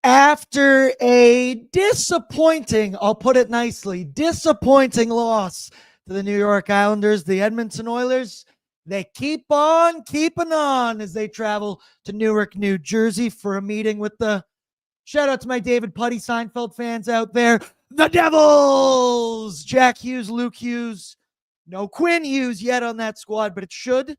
After a disappointing, I'll put it nicely, disappointing loss to the New York Islanders, the Edmonton Oilers, they keep on keeping on as they travel to Newark, New Jersey for a meeting with the, shout out to my David Putty Seinfeld fans out there, the Devils! Jack Hughes, Luke Hughes, no Quinn Hughes yet on that squad, but it should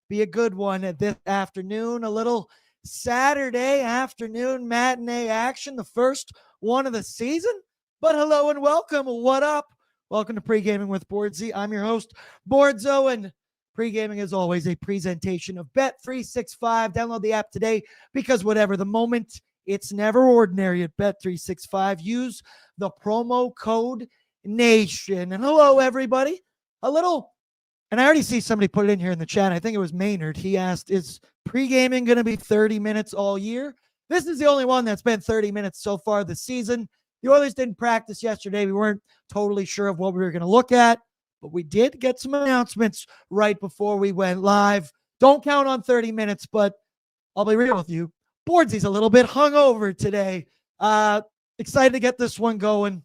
be a good one this afternoon. A little Saturday afternoon matinee action, the first one of the season. But hello and welcome. What up? Welcome to Pregaming with Bordzy. I'm your host, Bordzo, and Pregaming is always a presentation of Bet365. Download the app today because whatever the moment, it's never ordinary at Bet365. Use the promo code NATION. And hello, everybody. And I already see somebody put it in here in the chat. I think it was Maynard. He asked, is pregaming going to be 30 minutes all year? This is the only one that's been 30 minutes so far this season. The Oilers didn't practice yesterday. We weren't totally sure of what we were going to look at, but we did get some announcements right before we went live. Don't count on 30 minutes, but I'll be real with you. Bordsy's a little bit hungover today. Excited to get this one going.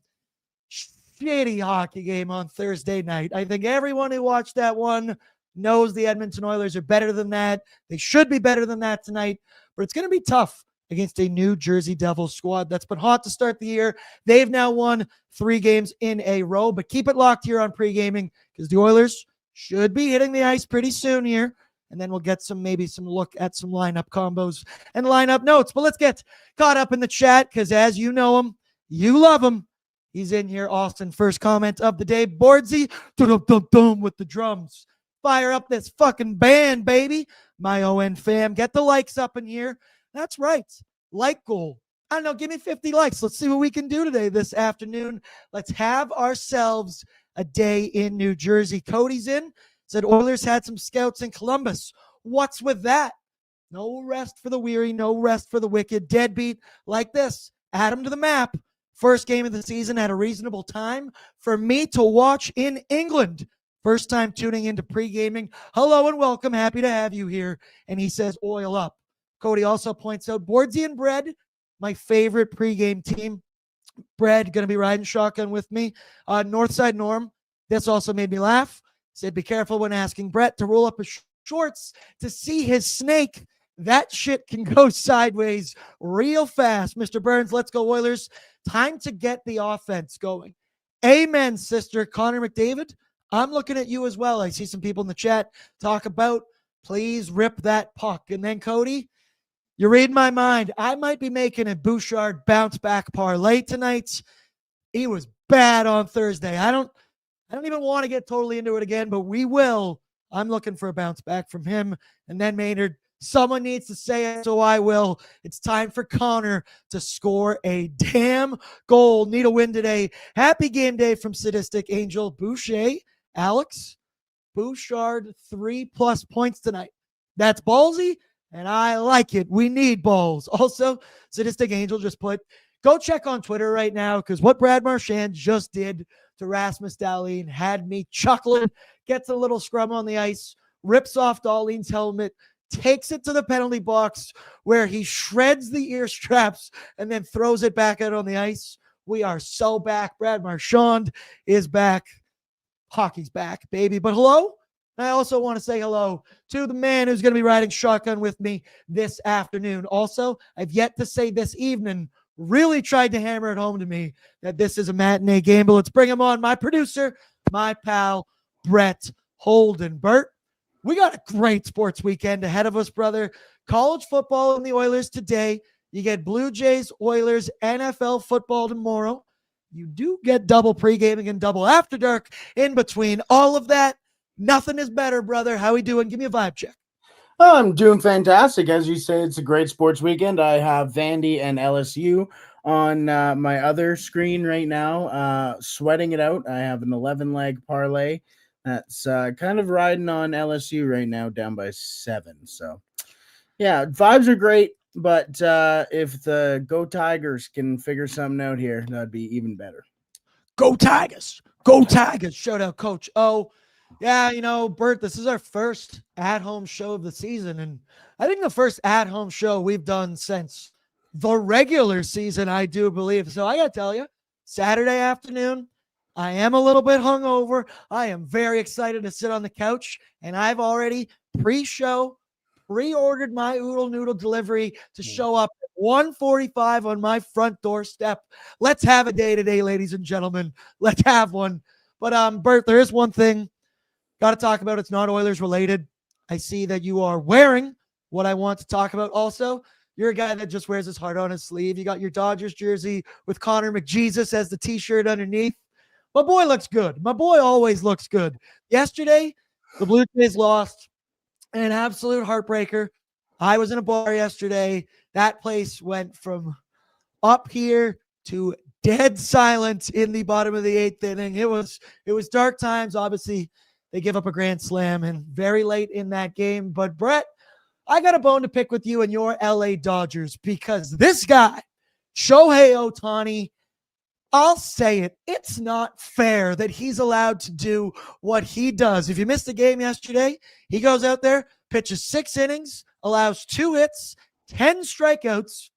Shitty hockey game on Thursday night. I think everyone who watched that one knows the Edmonton Oilers are better than that. They should be better than that tonight, but it's going to be tough against a New Jersey Devils squad that's been hot to start the year. They've now won 3 games in a row, but keep it locked here on Pregaming because the Oilers should be hitting the ice pretty soon here, and then we'll get maybe some look at some lineup combos and lineup notes. But let's get caught up in the chat because as you know him, you love him. He's in here. Austin, first comment of the day. Bordzy, dum with the drums. Fire up this fucking band, baby. My ON fam. Get the likes up in here. That's right. Like goal. I don't know. Give me 50 likes. Let's see what we can do today, this afternoon. Let's have ourselves a day in New Jersey. Cody's in. Said Oilers had some scouts in Columbus. What's with that? No rest for the weary. No rest for the wicked. Deadbeat like this. Add him to the map. First game of the season at a reasonable time for me to watch in England. First time tuning into Pregaming. Hello and welcome. Happy to have you here. And he says, oil up. Cody also points out, Bordzy and Bread, my favorite pregame team. Bread going to be riding shotgun with me. Northside Norm. This also made me laugh. Said, be careful when asking Brett to roll up his shorts to see his snake. That shit can go sideways real fast. Mr. Burns, let's go Oilers. Time to get the offense going. Amen, sister. Connor McDavid, I'm looking at you as well. I see some people in the chat talk about, please rip that puck. And then, Cody, you read my mind. I might be making a Bouchard bounce back parlay tonight. He was bad on Thursday. I don't even want to get totally into it again, but we will. I'm looking for a bounce back from him. And then Maynard, someone needs to say it, so I will. It's time for Connor to score a damn goal. Need a win today. Happy game day from Sadistic Angel. Boucher, Alex, Bouchard, 3+ points tonight. That's ballsy, and I like it. We need balls. Also, Sadistic Angel just put, go check on Twitter right now because what Brad Marchand just did to Rasmus Dahlin had me chuckling. Gets a little scrum on the ice, rips off Dahlin's helmet, takes it to the penalty box where he shreds the ear straps and then throws it back out on the ice. We are so back. Brad Marchand is back. Hockey's back, baby. But hello. I also want to say hello to the man who's going to be riding shotgun with me this afternoon. Also, I've yet to say this evening, really tried to hammer it home to me that this is a matinee game, but let's bring him on. My producer, my pal, Brett Holden. Bert, we got a great sports weekend ahead of us, brother. College football in the Oilers today. You get Blue Jays, Oilers, NFL football tomorrow. You do get double pregaming and double after dark in between. All of that, nothing is better, brother. How we doing? Give me a vibe check. Oh, I'm doing fantastic. As you say, it's a great sports weekend. I have Vandy and LSU on my other screen right now, sweating it out. I have an 11-leg parlay that's kind of riding on LSU right now, down by 7. So, yeah, vibes are great, but if the Go Tigers can figure something out here, that'd be even better. Go Tigers! Go Tigers! Shout out Coach O. Yeah, you know, Bert, this is our first at-home show of the season, and I think the first at-home show we've done since the regular season, I do believe. So I got to tell you, Saturday afternoon, I am a little bit hungover. I am very excited to sit on the couch, and I've already pre-show pre-ordered my oodle noodle delivery to show up at 1:45 on my front doorstep. Let's have a day today, ladies and gentlemen. Let's have one. But Bert, there is one thing got to talk about. It's not Oilers related. I see that you are wearing what I want to talk about. Also, you're a guy that just wears his heart on his sleeve. You got your Dodgers jersey with Connor McJesus as the t-shirt underneath. My boy looks good. My boy always looks good. Yesterday, the Blue Jays lost. An absolute heartbreaker. I was in a bar yesterday. That place went from up here to dead silence in the bottom of the 8th inning. It was dark times. Obviously, they give up a grand slam and very late in that game. But Brett, I got a bone to pick with you and your LA Dodgers because this guy, Shohei Ohtani, I'll say it. It's not fair that he's allowed to do what he does. If you missed the game yesterday, he goes out there, pitches 6 innings, allows 2 hits, 10 strikeouts,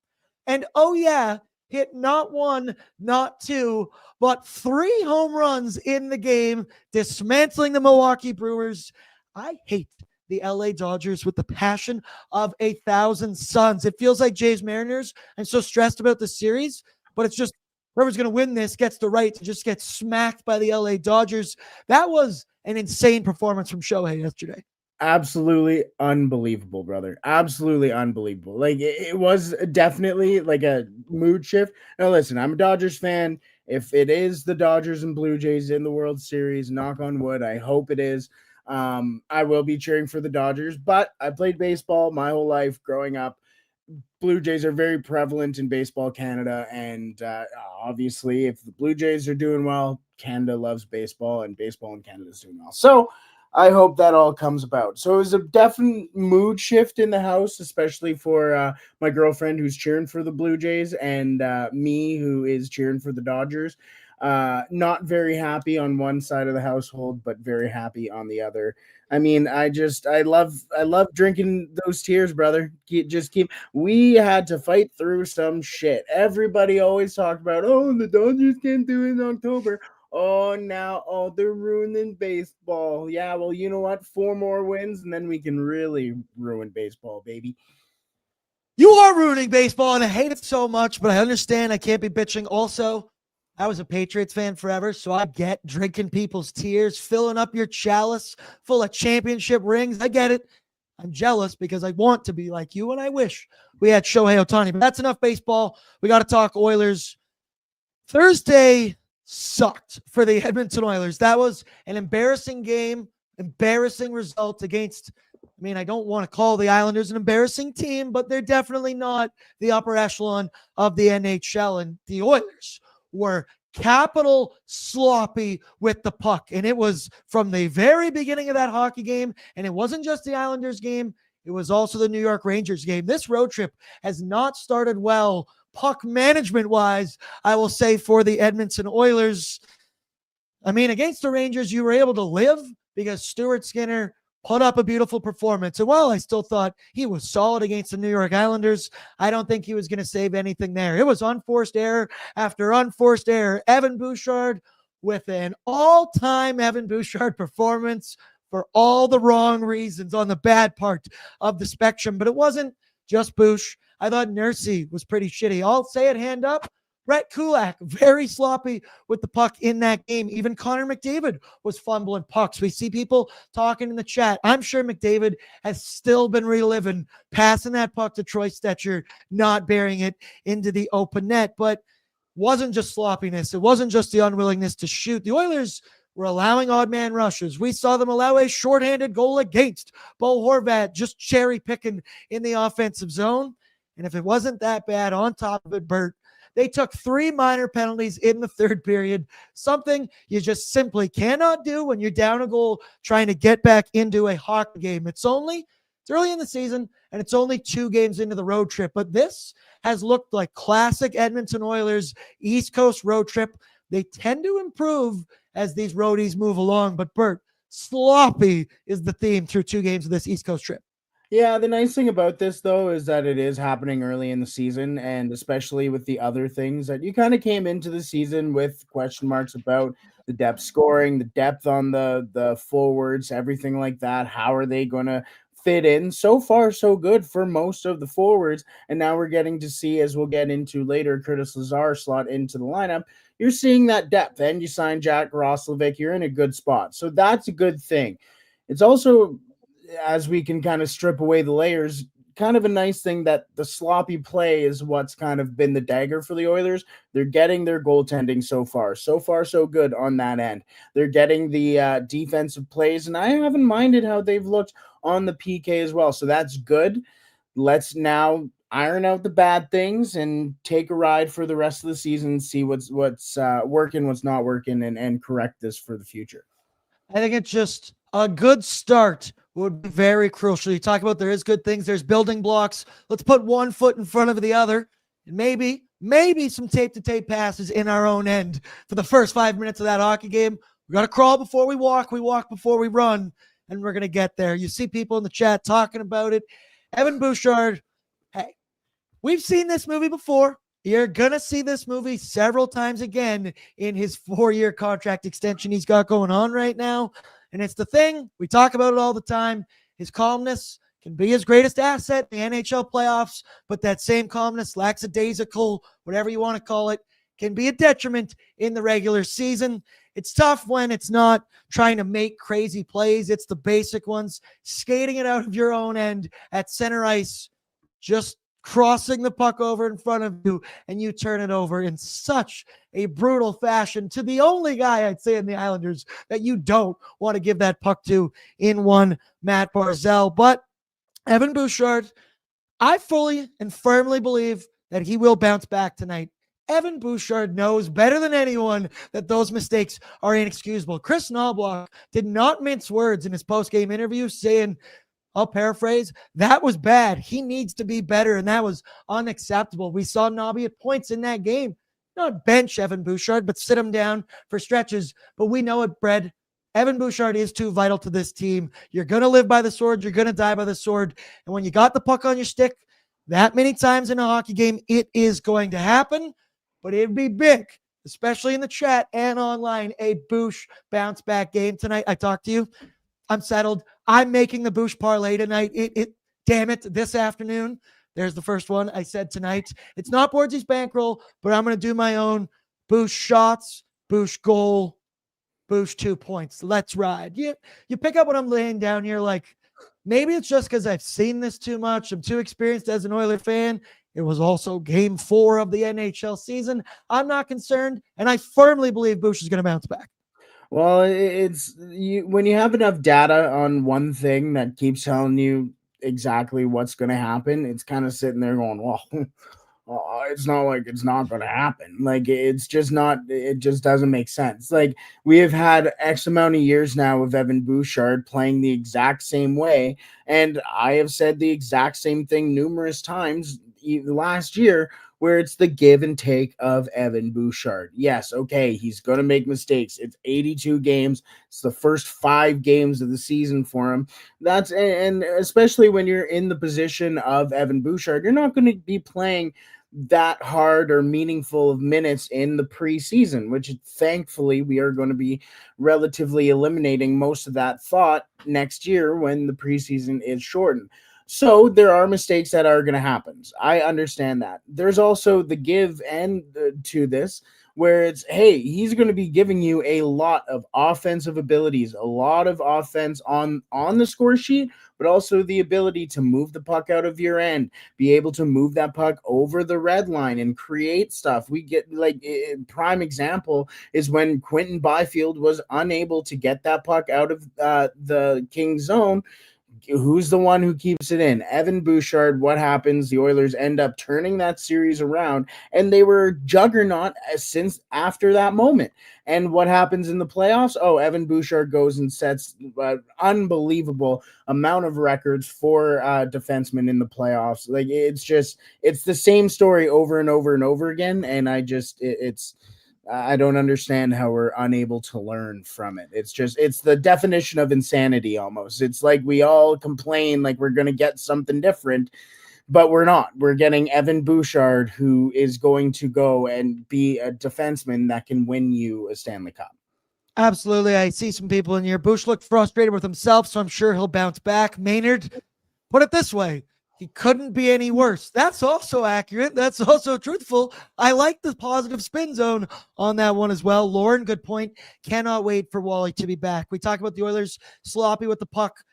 and oh yeah, hit not 1, not 2, but 3 home runs in the game, dismantling the Milwaukee Brewers. I hate the LA Dodgers with the passion of 1,000 suns. It feels like Jays Mariners. I'm so stressed about the series, but it's just whoever's going to win this gets the right to just get smacked by the LA Dodgers. That was an insane performance from Shohei yesterday. Absolutely unbelievable, brother. Absolutely unbelievable. Like it was definitely like a mood shift. Now listen, I'm a Dodgers fan. If it is the Dodgers and Blue Jays in the World Series, knock on wood, I hope it is. I will be cheering for the Dodgers, but I played baseball my whole life growing up. Blue Jays are very prevalent in baseball Canada, and obviously if the Blue Jays are doing well, Canada loves baseball, and baseball in Canada is doing well. So I hope that all comes about. So it was a definite mood shift in the house, especially for my girlfriend who's cheering for the Blue Jays and me who is cheering for the Dodgers. Not very happy on one side of the household, but very happy on the other. I mean, I love drinking those tears, brother. We had to fight through some shit. Everybody always talked about, oh, the Dodgers can't do it in October. Oh, they're ruining baseball. Yeah, well, you know what? 4 more wins, and then we can really ruin baseball, baby. You are ruining baseball, and I hate it so much, but I understand I can't be bitching. Also, I was a Patriots fan forever, so I get drinking people's tears, filling up your chalice full of championship rings. I get it. I'm jealous because I want to be like you, and I wish we had Shohei Ohtani. But that's enough baseball. We got to talk Oilers. Thursday sucked for the Edmonton Oilers. That was an embarrassing game, embarrassing result against, I mean, I don't want to call the Islanders an embarrassing team, but they're definitely not the upper echelon of the NHL. And the Oilers were capital sloppy with the puck. And it was from the very beginning of that hockey game. And it wasn't just the Islanders game. It was also the New York Rangers game. This road trip has not started well, puck management wise, I will say, for the Edmonton Oilers. I mean, against the Rangers, you were able to live because Stuart Skinner put up a beautiful performance. And while I still thought he was solid against the New York Islanders, I don't think he was going to save anything there. It was unforced error after unforced error. Evan Bouchard with an all-time Evan Bouchard performance for all the wrong reasons on the bad part of the spectrum. But it wasn't just Bouch. I thought Nursey was pretty shitty. I'll say it hand up. Brett Kulak, very sloppy with the puck in that game. Even Connor McDavid was fumbling pucks. We see people talking in the chat. I'm sure McDavid has still been reliving passing that puck to Troy Stetcher, not bearing it into the open net. But wasn't just sloppiness. It wasn't just the unwillingness to shoot. The Oilers were allowing odd man rushes. We saw them allow a shorthanded goal against Bo Horvat, just cherry picking in the offensive zone. And if it wasn't that bad, on top of it, Bert, they took 3 minor penalties in the third period, something you just simply cannot do when you're down a goal trying to get back into a hockey game. It's early in the season, and it's only 2 games into the road trip, but this has looked like classic Edmonton Oilers East Coast road trip. They tend to improve as these roadies move along, but Bert, sloppy is the theme through 2 games of this East Coast trip. Yeah, the nice thing about this though is that it is happening early in the season, and especially with the other things that you kind of came into the season with question marks about the depth scoring, the depth on the forwards, everything like that. How are they going to fit in? So far, so good for most of the forwards, and now we're getting to see, as we'll get into later, Curtis Lazar slot into the lineup. You're seeing that depth, and you sign Jack Roslovic. You're in a good spot, so that's a good thing. It's also, as we can kind of strip away the layers, kind of a nice thing that the sloppy play is what's kind of been the dagger for the Oilers. They're getting their goaltending so far. So far, so good on that end. They're getting the defensive plays, and I haven't minded how they've looked on the PK as well. So that's good. Let's now iron out the bad things and take a ride for the rest of the season, see what's working, what's not working, and correct this for the future. I think it's just a good start would be very crucial. You talk about there is good things, there's building blocks. Let's put one foot in front of the other, and maybe some tape to tape passes in our own end for the first 5 minutes of that hockey game. We got to crawl before we walk before we run, and we're going to get there. You see people in the chat talking about it. Evan Bouchard, hey, we've seen this movie before. You're going to see this movie several times again in his 4-year contract extension he's got going on right now. And it's the thing, we talk about it all the time. His calmness can be his greatest asset in the NHL playoffs, but that same calmness, lackadaisical, whatever you want to call it, can be a detriment in the regular season. It's tough when it's not trying to make crazy plays. It's the basic ones, skating it out of your own end at center ice, just crossing the puck over in front of you, and you turn it over in such a brutal fashion to the only guy I'd say in the Islanders that you don't want to give that puck to in one, Matt Barzal. But Evan Bouchard, I fully and firmly believe that he will bounce back tonight. Evan Bouchard knows better than anyone that those mistakes are inexcusable. Chris Knobloch did not mince words in his post-game interview saying, I'll paraphrase, that was bad. He needs to be better, and that was unacceptable. We saw Nobby at points in that game. Not bench Evan Bouchard, but sit him down for stretches. But we know it, Brett. Evan Bouchard is too vital to this team. You're going to live by the sword. You're going to die by the sword. And when you got the puck on your stick that many times in a hockey game, it is going to happen. But it'd be big, especially in the chat and online, a Bouch bounce back game tonight. I talked to you. I'm settled. I'm making the Bouch parlay tonight. Damn it, this afternoon. There's the first one I said tonight. It's not Bordzy's bankroll, but I'm going to do my own Bouch shots, Bouch goal, Bouch 2 points. Let's ride. You pick up what I'm laying down here. Like, maybe it's just because I've seen this too much. I'm too experienced as an Oiler fan. It was also game 4 of the NHL season. I'm not concerned, and I firmly believe Bouch is going to bounce back. Well, it's you when you have enough data on one thing that keeps telling you exactly what's going to happen. It's kind of sitting there going, "Well, it's not like it's not going to happen. Like it's just not. It just doesn't make sense." Like we have had X amount of years now of Evan Bouchard playing the exact same way, and I have said the exact same thing numerous times last year, where it's the give and take of Evan Bouchard. Yes, okay, he's going to make mistakes. It's 82 games. It's the first 5 games of the season for him. And especially when you're in the position of Evan Bouchard, you're not going to be playing that hard or meaningful of minutes in the preseason, which thankfully we are going to be relatively eliminating most of that thought next year when the preseason is shortened. So there are mistakes that are going to happen. I understand that. There's also the give and to this, where it's, hey, he's going to be giving you a lot of offensive abilities, a lot of offense on the score sheet, but also the ability to move the puck out of your end, be able to move that puck over the red line and create stuff. We get prime example is when Quentin Byfield was unable to get that puck out of the King's zone. Who's the one who keeps it in? Evan Bouchard. What happens? The Oilers end up turning that series around, and they were juggernaut since after that moment. And what happens in the playoffs? Oh, Evan Bouchard goes and sets unbelievable amount of records for defensemen in the playoffs. Like it's the same story over and over and over again. And it's I don't understand how we're unable to learn from it. It's the definition of insanity almost. It's like we all complain like we're going to get something different, but we're not. We're getting Evan Bouchard, who is going to go and be a defenseman that can win you a Stanley Cup. Absolutely. I see some people in here. Bush looked frustrated with himself, so I'm sure he'll bounce back. Maynard, put it this way. He couldn't be any worse. That's also accurate. That's also truthful. I like the positive spin zone on that one as well. Lauren, good point. Cannot wait for Wally to be back. We talk about the Oilers sloppy with the puck.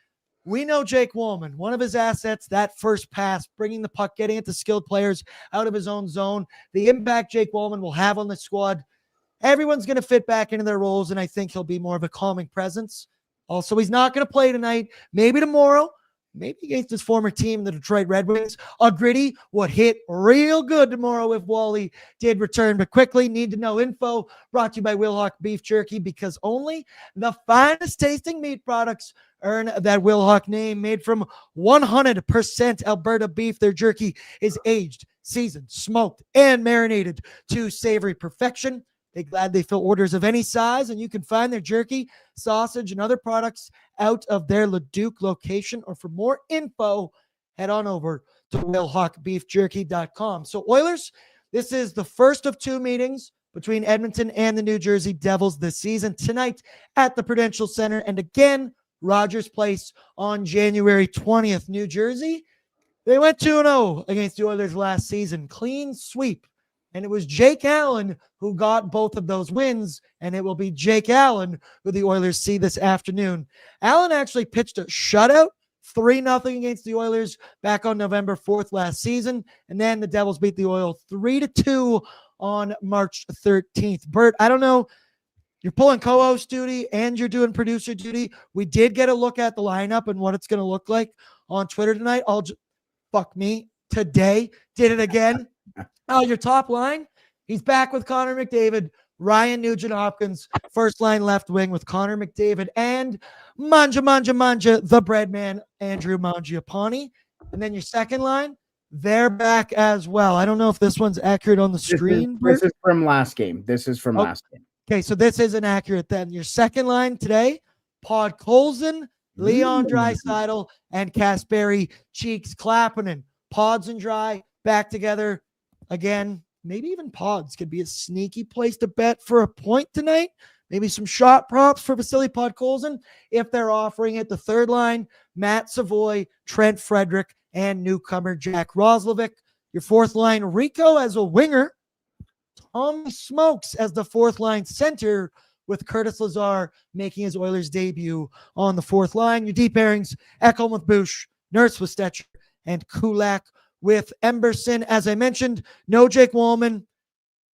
We know Jake Wallman, one of his assets, that first pass, bringing the puck, getting it to skilled players out of his own zone. The impact Jake Wallman will have on the squad. Everyone's going to fit back into their roles, and I think he'll be more of a calming presence. Also, he's not going to play tonight. Maybe tomorrow. Maybe against his former team, the Detroit Red Wings. A gritty would hit real good tomorrow if Wally did return. But quickly, need to know info brought to you by Wilhock Beef Jerky, because only the finest tasting meat products earn that Wilhock name. Made from 100% Alberta beef, their jerky is aged, seasoned, smoked, and marinated to savory perfection. They gladly fill orders of any size, and you can find their jerky, sausage, and other products out of their Leduc location. Or for more info, head on over to willhawkbeefjerky.com. So Oilers, this is the first of two meetings between Edmonton and the New Jersey Devils this season. Tonight at the Prudential Center, and again, Rogers Place on January 20th. New Jersey, they went 2-0 against the Oilers last season. Clean sweep. And it was Jake Allen who got both of those wins, and it will be Jake Allen who the Oilers see this afternoon. Allen actually pitched a shutout, 3-0 against the Oilers back on November 4th last season, and then the Devils beat the Oil 3-2 on March 13th. Bert, I don't know, you're pulling co-host duty and you're doing producer duty. We did get a look at the lineup and what it's going to look like on Twitter tonight. Fuck me, today, did it again. Your top line, he's back with Connor McDavid, Ryan Nugent-Hopkins, first line left wing with Connor McDavid and Manja, the bread man, Andrew Mangiapane. And then your second line, they're back as well. I don't know if this one's accurate on the screen. This is from last game. Last game. Okay, so this isn't accurate then. Your second line today, Podkolzin, Leon Draisaitl, and Kasperi Cheeks Klapanen. Pods and Dry back together. Again, maybe even Pods could be a sneaky place to bet for a point tonight. Maybe some shot props for Vasily Podkolzin if they're offering it. The third line, Matt Savoy, Trent Frederick, and newcomer Jack Roslovic. Your fourth line, Rico as a winger. Tommy Smokes as the fourth line center, with Curtis Lazar making his Oilers debut on the fourth line. Your deep pairings, Ekholm with Bush, Nurse with Stetcher, and Kulak with Emberson. As I mentioned, no Jake Wallman.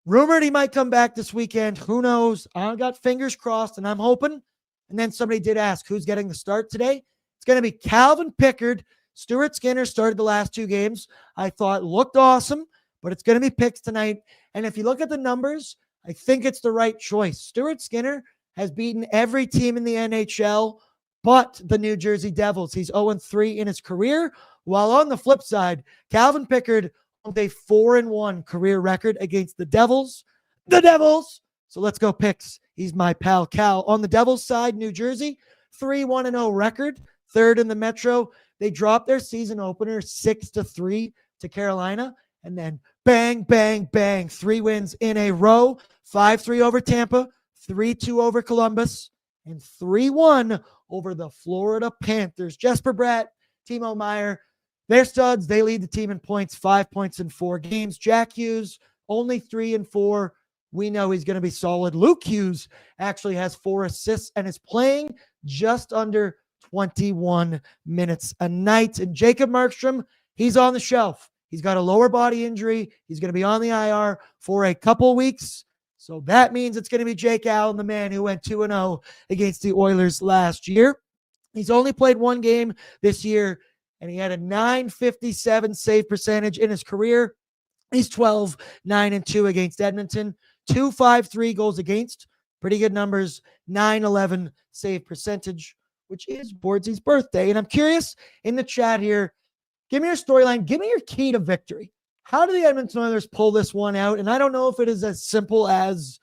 Rumored he might come back this weekend. Who knows? I got fingers crossed, and I'm hoping. And then somebody did ask who's getting the start today. It's going to be Calvin Pickard. Stuart Skinner started the last two games. I thought looked awesome, but it's going to be Picks tonight. And if you look at the numbers, I think it's the right choice. Stuart Skinner has beaten every team in the NHL but the New Jersey Devils. He's 0-3 in his career. While on the flip side, Calvin Pickard owns a 4-1 career record against the Devils. The Devils! So let's go Picks. He's my pal Cal. On the Devils side, New Jersey, 3-1-0 record, third in the Metro. They dropped their season opener 6-3 to Carolina. And then bang, bang, bang, 3 wins in a row. 5-3 over Tampa, 3-2 over Columbus, and 3-1 over the Florida Panthers. Jesper Bratt, Timo Meier, they're studs. They lead the team in points, 5 points in 4 games. Jack Hughes, only 3 and 4. We know he's going to be solid. Luke Hughes actually has 4 assists and is playing just under 21 minutes a night. And Jacob Markstrom, he's on the shelf. He's got a lower body injury. He's going to be on the IR for a couple weeks. So that means it's going to be Jake Allen, the man who went 2-0 against the Oilers last year. He's only played 1 game this year, and he had a .957 save percentage in his career. He's 12-9-2 against Edmonton, 2.53 goals against, pretty good numbers, .911 save percentage, which is Bordzy's birthday. And I'm curious in the chat here, give me your storyline, give me your key to victory. How do the Edmonton Oilers pull this one out? And I don't know if it is as simple as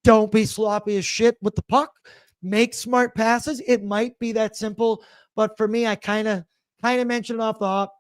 Don't be sloppy as shit with the puck. Make smart passes. It might be that simple, but for me, I kind of mentioned it off the hop.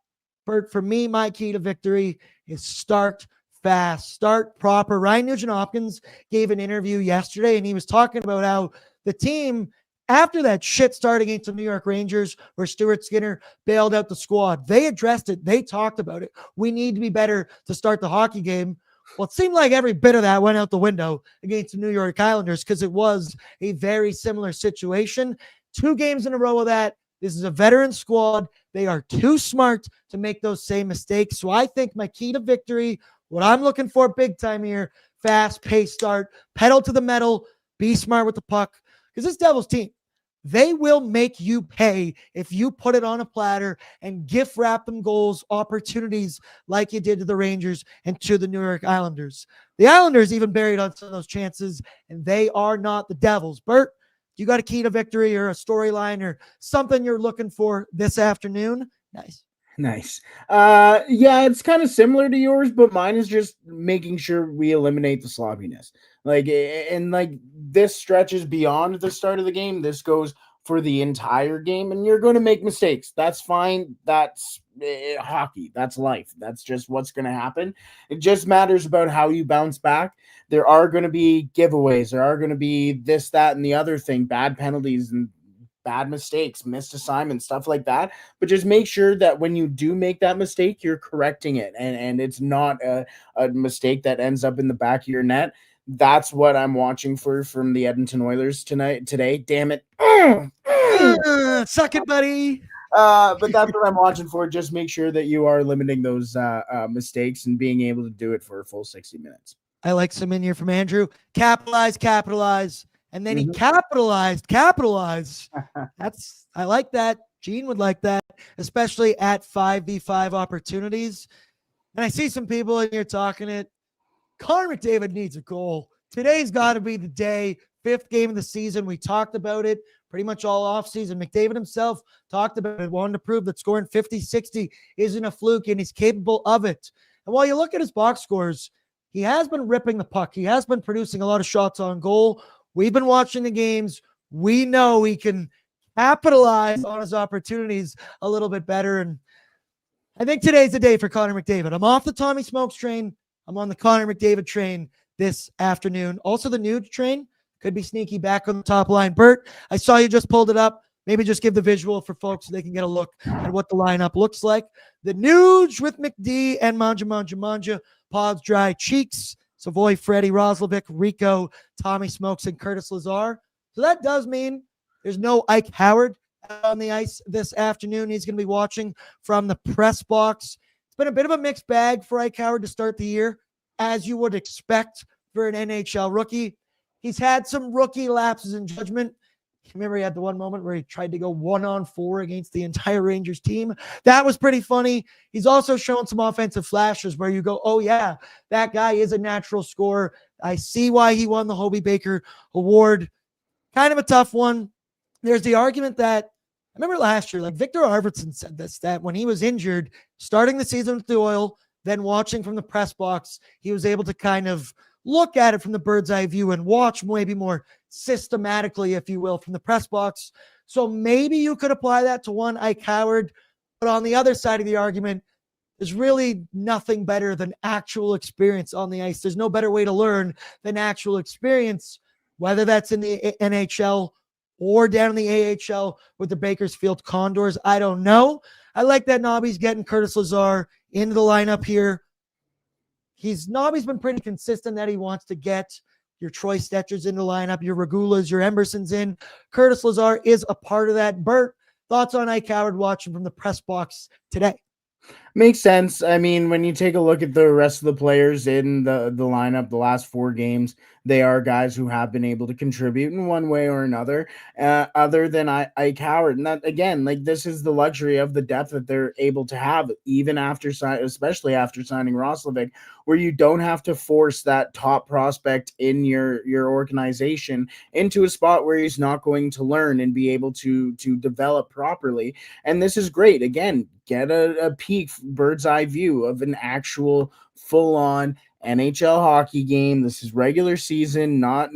Bert, for me, my key to victory is start fast, start proper. Ryan Nugent-Hopkins gave an interview yesterday, and he was talking about how the team, after that shit start against the New York Rangers where Stuart Skinner bailed out the squad, they addressed it. They talked about it. We need to be better to start the hockey game. Well, it seemed like every bit of that went out the window against the New York Islanders because it was a very similar situation. 2 games in a row of that. This is a veteran squad. They are too smart to make those same mistakes. So I think my key to victory, what I'm looking for big time here, fast pace start, pedal to the metal, be smart with the puck. Because this Devils team, they will make you pay if you put it on a platter and gift wrap them goals, opportunities like you did to the Rangers and to the New York Islanders. The Islanders even buried on some of those chances, and they are not the Devils. Bert, you got a key to victory or a storyline or something you're looking for this afternoon? Nice. Yeah, it's kind of similar to yours, but mine is just making sure we eliminate the sloppiness. And this stretches beyond the start of the game. This goes for the entire game, and you're going to make mistakes. That's fine. That's hockey. That's life. That's just what's going to happen. It just matters about how you bounce back. There are going to be giveaways. There are going to be this, that, and the other thing, bad penalties and bad mistakes, missed assignments, stuff like that. But just make sure that when you do make that mistake, you're correcting it. And it's not a mistake that ends up in the back of your net. That's what I'm watching for from the Edmonton Oilers today. Damn it. Suck it, buddy. But that's what I'm watching for. Just make sure that you are limiting those mistakes and being able to do it for a full 60 minutes. I like some in here from Andrew. Capitalize. And then he capitalize. I like that. Gene would like that, especially at 5v5 opportunities. And I see some people in here talking it. Connor McDavid needs a goal. Today's got to be the day. 5th game of the season. We talked about it pretty much all offseason. McDavid himself talked about it, wanted to prove that scoring 50, 60 isn't a fluke, and he's capable of it. And while you look at his box scores, he has been ripping the puck. He has been producing a lot of shots on goal. We've been watching the games. We know he can capitalize on his opportunities a little bit better. And I think today's the day for Connor McDavid. I'm off the Tommy Smokes train. I'm on the Connor McDavid train this afternoon. Also, the Nuge train could be sneaky back on the top line. Bert, I saw you just pulled it up. Maybe just give the visual for folks so they can get a look at what the lineup looks like. The Nuge with McD and Manja, Pods Dry Cheeks, Savoy, Freddie, Roslovic, Rico, Tommy Smokes, and Curtis Lazar. So that does mean there's no Ike Howard on the ice this afternoon. He's going to be watching from the press box. It's been a bit of a mixed bag for Ike Howard to start the year, as you would expect for an NHL rookie. He's had some rookie lapses in judgment. Remember, he had the one moment where he tried to go 1-on-4 against the entire Rangers team. That was pretty funny. He's also shown some offensive flashes where you go, oh, yeah, that guy is a natural scorer. I see why he won the Hobie Baker Award. Kind of a tough one. There's the argument that, I remember last year, like Victor Arvidsson said this, that when he was injured, starting the season with the Oil, then watching from the press box, he was able to kind of look at it from the bird's eye view and watch maybe more systematically, if you will, from the press box. So maybe you could apply that to one Ike Howard. But on the other side of the argument, there's really nothing better than actual experience on the ice. There's no better way to learn than actual experience, whether that's in the NHL or down in the AHL with the Bakersfield Condors. I don't know. I like that Nobby's getting Curtis Lazar into the lineup here. Nobby's been pretty consistent that he wants to get your Troy Stetchers in the lineup, your Regulas, your Embersons in. Curtis Lazar is a part of that. Bert, thoughts on Ike Howard watching from the press box today? Makes sense. I mean, when you take a look at the rest of the players in the lineup, the last 4 games, they are guys who have been able to contribute in one way or another, other than Ike Howard. And that, again, like, this is the luxury of the depth that they're able to have, even after especially after signing Roslovic, where you don't have to force that top prospect in your organization into a spot where he's not going to learn and be able to develop properly. And this is great. Again, get a peek, bird's eye view of an actual full-on NHL hockey game. This is regular season, not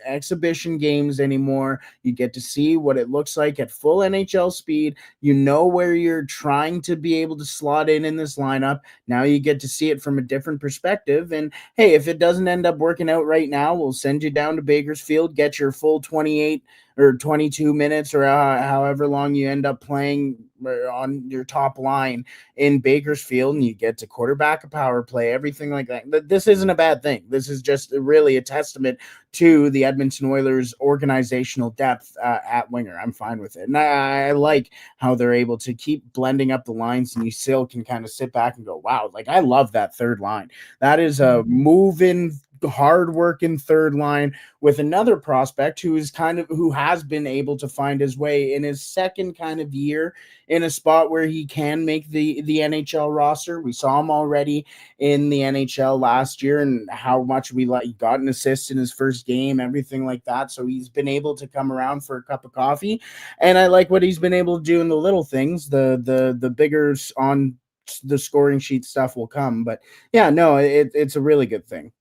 exhibition games anymore. You get to see what it looks like at full NHL speed. You know where you're trying to be able to slot in this lineup. Now you get to see it from a different perspective. And hey, if it doesn't end up working out right now, we'll send you down to Bakersfield, get your full 28 or 22 minutes or however long you end up playing on your top line in Bakersfield, and you get to quarterback a power play, everything like that. This isn't a bad thing. This is just really a testament to the Edmonton Oilers organizational depth at winger. I'm fine with it. And I like how they're able to keep blending up the lines, and you still can kind of sit back and go, wow, like I love that third line. That is a moving, hard-working third line with another prospect who has been able to find his way in his second kind of year in a spot where he can make the NHL roster. We saw him already in the NHL last year and how much he got an assist in his first game, everything like that. So he's been able to come around for a cup of coffee, and I like what he's been able to do in the little things. The bigger on the scoring sheet stuff will come, but yeah, no, it's a really good thing.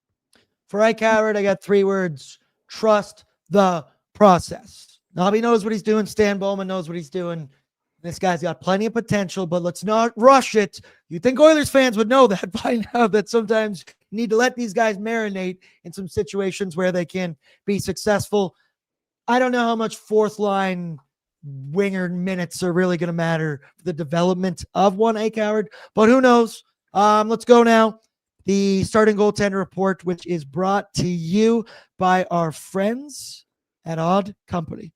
For Ike Howard, I got 3 words: trust the process. Nobby knows what he's doing. Stan Bowman knows what he's doing. This guy's got plenty of potential, but let's not rush it. You think Oilers fans would know that by now, that sometimes you need to let these guys marinate in some situations where they can be successful. I don't know how much fourth line winger minutes are really going to matter for the development of one Ike Howard, but who knows? Let's go now. The starting goaltender report, which is brought to you by our friends at Odd Company.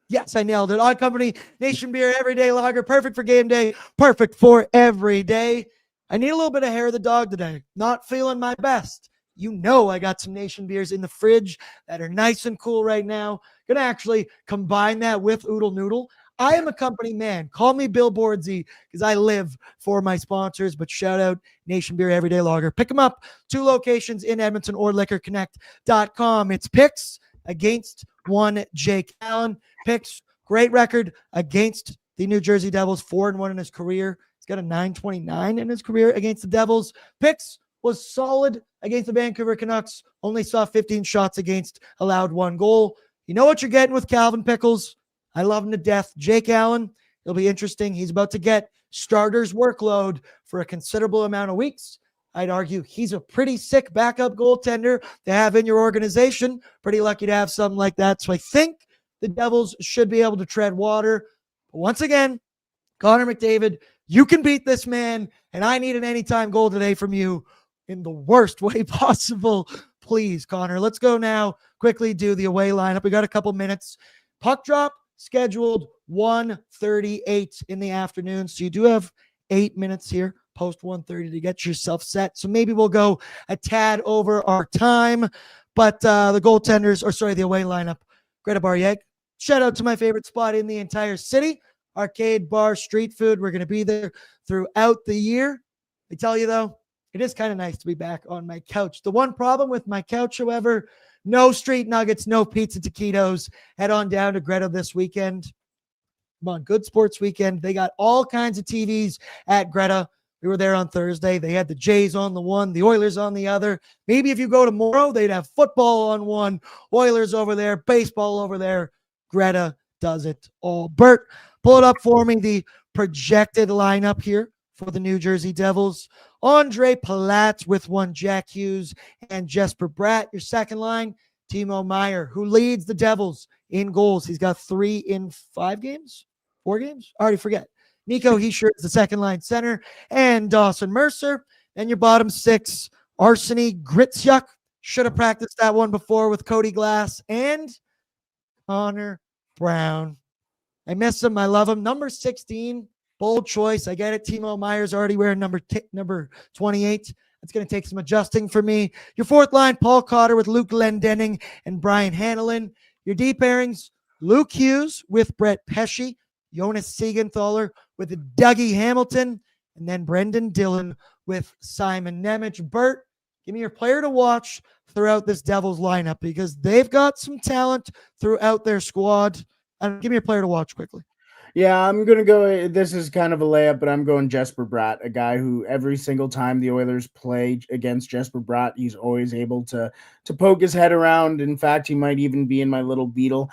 Yes, I nailed it. Odd Company, Nation Beer, everyday lager, perfect for game day, perfect for every day. I need a little bit of hair of the dog today. Not feeling my best. You know I got some Nation Beers in the fridge that are nice and cool right now. Going to actually combine that with Oodle Noodle. I am a company man. Call me Bill Bordzy because I live for my sponsors, but shout out Nation Beer Everyday Lager. Pick them up. 2 locations in Edmonton or liquorconnect.com. It's picks against one Jake Allen. Picks, great record against the New Jersey Devils, 4-1 in his career. He's got a 929 in his career against the Devils. Picks was solid against the Vancouver Canucks. Only saw 15 shots against, allowed 1 goal. You know what you're getting with Calvin Pickles. I love him to death. Jake Allen, it'll be interesting. He's about to get starters workload for a considerable amount of weeks. I'd argue he's a pretty sick backup goaltender to have in your organization. Pretty lucky to have something like that. So I think the Devils should be able to tread water. But once again, Connor McDavid, you can beat this man, and I need an anytime goal today from you in the worst way possible. Please, Connor. Let's go now. Quickly do the away lineup. We got a couple minutes. Puck drop scheduled 1:38 in the afternoon. So you do have 8 minutes here post 1:30 to get yourself set. So maybe we'll go a tad over our time. But the away lineup, Greta Bar. Shout out to my favorite spot in the entire city, arcade bar, street food. We're going to be there throughout the year. I tell you though, it is kind of nice to be back on my couch. The one problem with my couch, however, no street nuggets, no pizza taquitos. Head on down to Greta this weekend. Come on, good sports weekend. They got all kinds of TVs at Greta. We were there on Thursday. They had the Jays on the one, the Oilers on the other. Maybe if you go tomorrow, they'd have football on one, Oilers over there, baseball over there. Greta does it all. Bert, pull it up for me, the projected lineup here for the New Jersey Devils. Andre Palat with 1, Jack Hughes and Jesper Bratt. Your second line, Timo Meier, who leads the Devils in goals. He's got 3 in 5 games, 4 games. I already forget. Nico Hischier is the second line center, and Dawson Mercer. And your bottom 6, Arseny Gritsuk. Should have practiced that one before with Cody Glass and Connor Brown. I miss him. I love him. Number 16. Bold choice. I get it. Timo Meier's already wearing number 28. That's going to take some adjusting for me. Your fourth line, Paul Cotter with Luke Glendening and Brian Hanlon. Your deep pairings, Luke Hughes with Brett Pesce, Jonas Siegenthaler with Dougie Hamilton, and then Brendan Dillon with Simon Nemec. Bert, give me your player to watch throughout this Devils lineup because they've got some talent throughout their squad. Give me your player to watch quickly. Yeah, I'm gonna go. This is kind of a layup, but I'm going Jesper Bratt, a guy who every single time the Oilers play against Jesper Bratt, he's always able to poke his head around. In fact, he might even be in my little beetle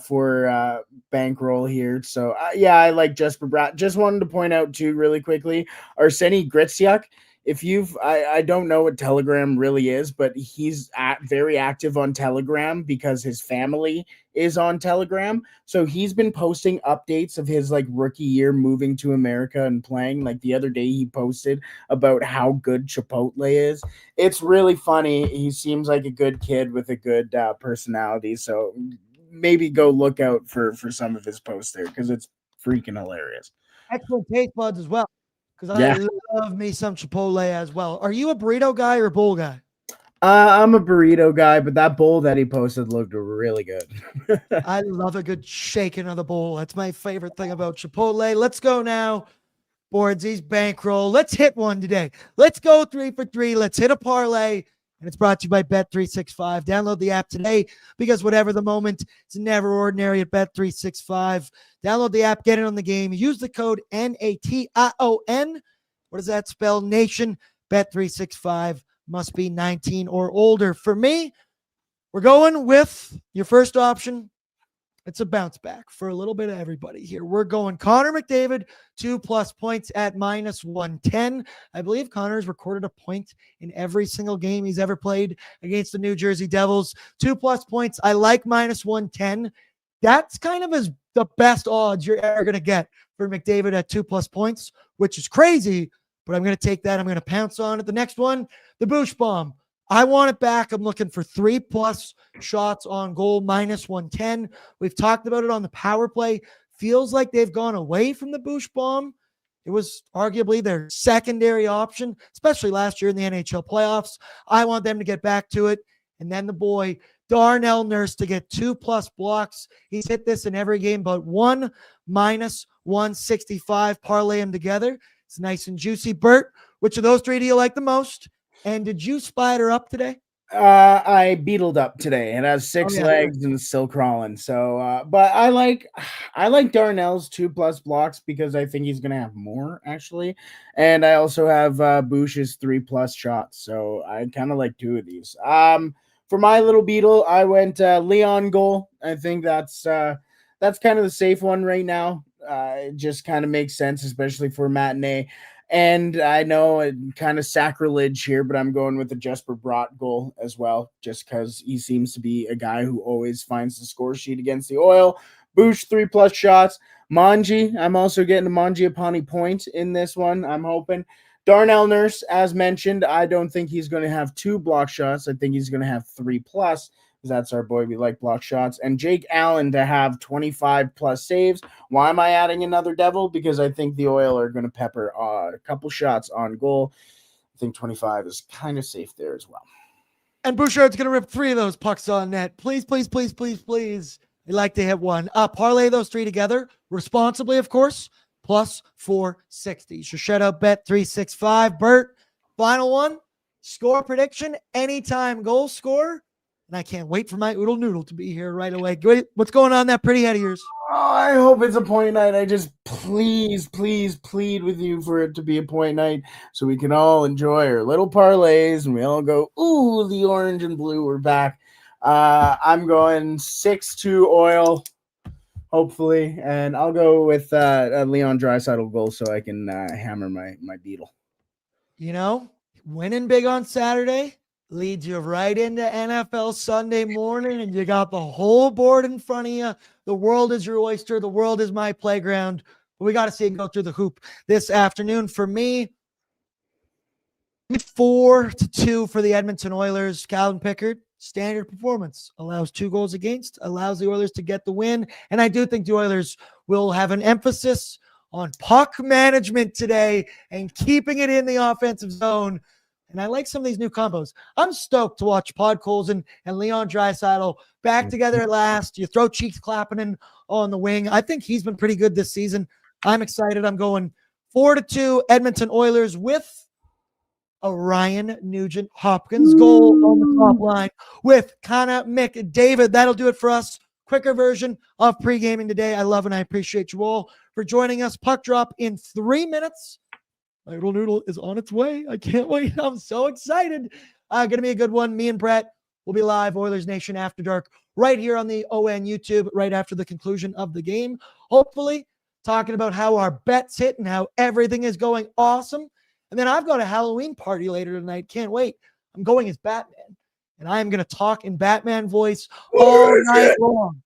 for bankroll here. So yeah, I like Jesper Bratt. Just wanted to point out too, really quickly, Arseny Gritsyuk. If I don't know what Telegram really is, but he's very active on Telegram because his family is on Telegram. So he's been posting updates of his like rookie year moving to America and playing. Like the other day, he posted about how good Chipotle is. It's really funny. He seems like a good kid with a good personality. So maybe go look out for some of his posts there because it's freaking hilarious. Excellent taste buds as well, because I Yeah. love me some Chipotle as well. Are you a burrito guy or a bowl guy? I'm a burrito guy, but that bowl that he posted looked really good. I love a good shaking of the bowl. That's my favorite thing about Chipotle. Let's go now. Bordzy's bankroll. Let's hit one today. Let's go 3 for 3. Let's hit a parlay. And it's brought to you by Bet365. Download the app today because whatever the moment, it's never ordinary at Bet365. Download the app, get it on the game. Use the code NATION. What does that spell? Nation. Bet365 must be 19 or older. For me, we're going with your first option. It's a bounce back for a little bit of everybody here. We're going Connor McDavid, 2+ points at -110. I believe Connor's recorded a point in every single game he's ever played against the New Jersey Devils. 2+ points. I like -110. That's kind of the best odds you're ever going to get for McDavid at 2+ points, which is crazy, but I'm going to take that. I'm going to pounce on it. The next one, the Bush Bomb. I want it back. I'm looking for 3+ shots on goal, -110. We've talked about it on the power play. Feels like they've gone away from the Bush Bomb. It was arguably their secondary option, especially last year in the NHL playoffs. I want them to get back to it. And then the boy, Darnell Nurse, to get 2+ blocks. He's hit this in every game but one, -165. Parlay them together. It's nice and juicy. Bert, which of those three do you like the most? And did you spider up today? I beetled up today. It has six yeah. legs and is still crawling. So, but I like Darnell's 2+ blocks because I think he's gonna have more actually, and I also have Bush's 3+ shots. So I kind of like two of these. For my little beetle, I went Leon goal. I think that's kind of the safe one right now. It just kind of makes sense, especially for matinee. And I know it kind of sacrilege here, but I'm going with the Jesper Bratt goal as well, just because he seems to be a guy who always finds the score sheet against the Oil. Bush 3+ shots. Manji, I'm also getting a Mangiapane point in this one. I'm hoping. Darnell Nurse, as mentioned, I don't think he's going to have 2 block shots. I think he's going to have 3+. That's our boy. We like block shots. And Jake Allen to have 25+ saves. Why am I adding another Devil? Because I think the Oil are going to pepper a couple shots on goal. I think 25 is kind of safe there as well. And Bouchard's going to rip 3 of those pucks on net. Please, please, please, please, please. I'd like to hit one. Parlay those 3 together responsibly, of course. +460. So shout out Bet365. Bert, final one. Score prediction. Anytime goal score. And I can't wait for my oodle noodle to be here right away. What's going on in that pretty head of yours? Oh, I hope it's a point night. I just please plead with you for it to be a point night so we can all enjoy our little parlays and we all go, ooh, the orange and blue are back. I'm going 6-2 Oil, hopefully, and I'll go with a Leon Draisaitl goal so I can hammer my beetle. You know, winning big on Saturday leads you right into NFL Sunday morning, and you got the whole board in front of you. The world is your oyster. The world is my playground. But we got to see it go through the hoop this afternoon. For me, 4-2 for the Edmonton Oilers. Calvin Pickard, standard performance. Allows 2 goals against, allows the Oilers to get the win. And I do think the Oilers will have an emphasis on puck management today and keeping it in the offensive zone. And I like some of these new combos. I'm stoked to watch Podkolzin and Leon Draisaitl back together at last. You throw Cheeks Clappinen on the wing. I think he's been pretty good this season. I'm excited. I'm going 4-2 Edmonton Oilers with a Ryan Nugent-Hopkins goal on the top line with Connor McDavid. That'll do it for us. quicker version of Pregaming today. I love and I appreciate you all for joining us. Puck drop in 3 minutes. My little noodle is on its way. I can't wait. I'm so excited. Going to be a good one. Me and Brett will be live, Oilers Nation After Dark, right here on the ON YouTube, right after the conclusion of the game. Hopefully, talking about how our bets hit and how everything is going awesome. And then I've got a Halloween party later tonight. Can't wait. I'm going as Batman, and I am going to talk in Batman voice all night long.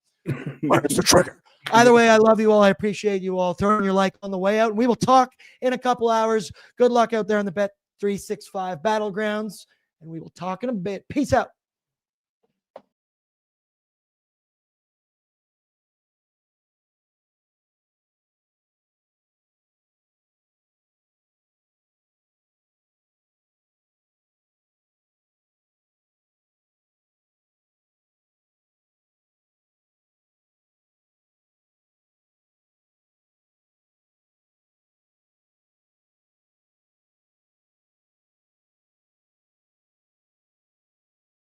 Where's the trigger? Either way, I love you all. I appreciate you all. Throwing your like on the way out. And we will talk in a couple hours. Good luck out there on the Bet365 Battlegrounds. And we will talk in a bit. Peace out.